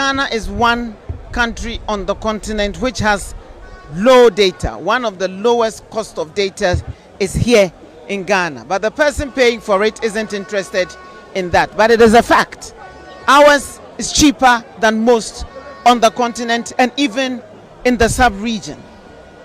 Ghana is one country on the continent which has low data. One of the lowest cost of data is here in Ghana. But the person paying for it isn't interested in that. But it is a fact. Ours is cheaper than most on the continent and even in the sub-region.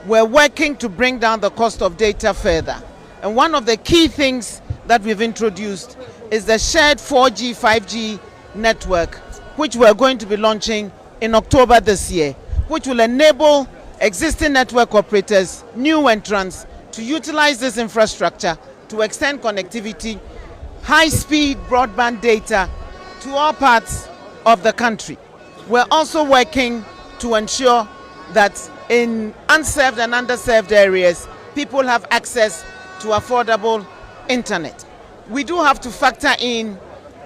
We're working to bring down the cost of data further. And one of the key things that we've introduced is the shared 4G, 5G network, which we're going to be launching in October this year, which will enable existing network operators, new entrants, to utilize this infrastructure to extend connectivity, high-speed broadband data to all parts of the country. We're also working to ensure that in unserved and underserved areas, people have access to affordable internet. We do have to factor in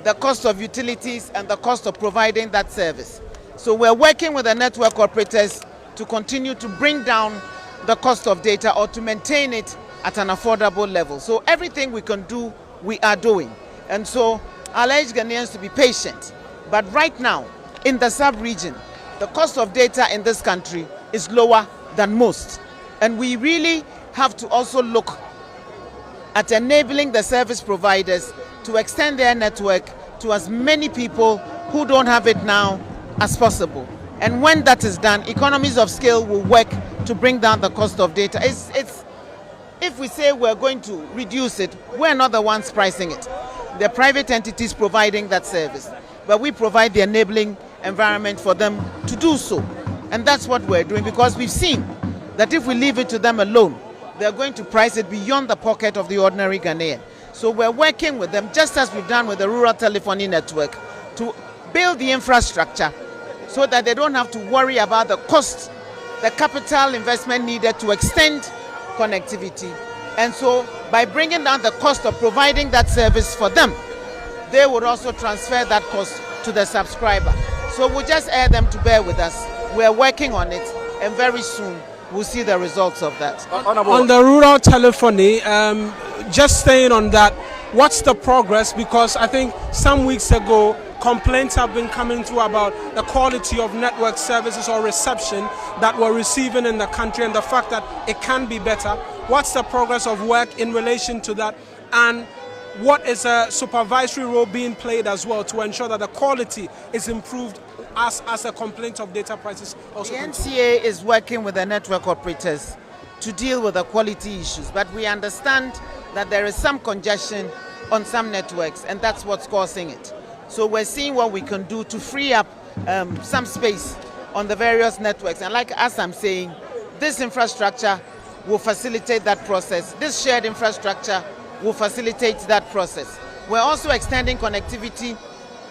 the cost of utilities and the cost of providing that service. So we're working with the network operators to continue to bring down the cost of data or to maintain it at an affordable level. So everything we can do, we are doing. And so I'll urge Ghanaians to be patient. But right now, in the sub-region, the cost of data in this country is lower than most. And we really have to also look at enabling the service providers to extend their network to as many people who don't have it now as possible. And when that is done, economies of scale will work to bring down the cost of data. If we say we're going to reduce it, we're not the ones pricing it. They're private entities providing that service. But we provide the enabling environment for them to do so. And that's what we're doing, because we've seen that if we leave it to them alone, they're going to price it beyond the pocket of the ordinary Ghanaian. So we're working with them, just as we've done with the rural telephony network, to build the infrastructure so that they don't have to worry about the cost, the capital investment needed to extend connectivity. And so by bringing down the cost of providing that service for them, they would also transfer that cost to the subscriber. So we'll just urge them to bear with us. We're working on it, and very soon we'll see the results of that. On the rural telephony, just staying on that, what's the progress? Because I think some weeks ago, complaints have been coming through about the quality of network services or reception that we're receiving in the country and the fact that it can be better. What's the progress of work in relation to that? And what is a supervisory role being played as well to ensure that the quality is improved as a complaint of data prices also The continues? NCA is working with the network operators to deal with the quality issues, but we understand that there is some congestion on some networks, and that's what's causing it. So we're seeing what we can do to free up some space on the various networks. And like as I'm saying, this infrastructure will facilitate that process. This shared infrastructure will facilitate that process. We're also extending connectivity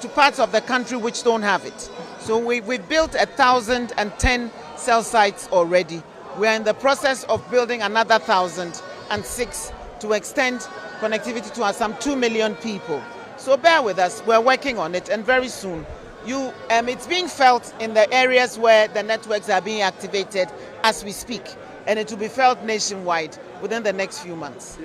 to parts of the country which don't have it. So we've built 1,010 cell sites already. We're in the process of building another 1,006 to extend connectivity to some 2 million people. So bear with us, we're working on it, and very soon it's being felt in the areas where the networks are being activated as we speak, and it will be felt nationwide within the next few months.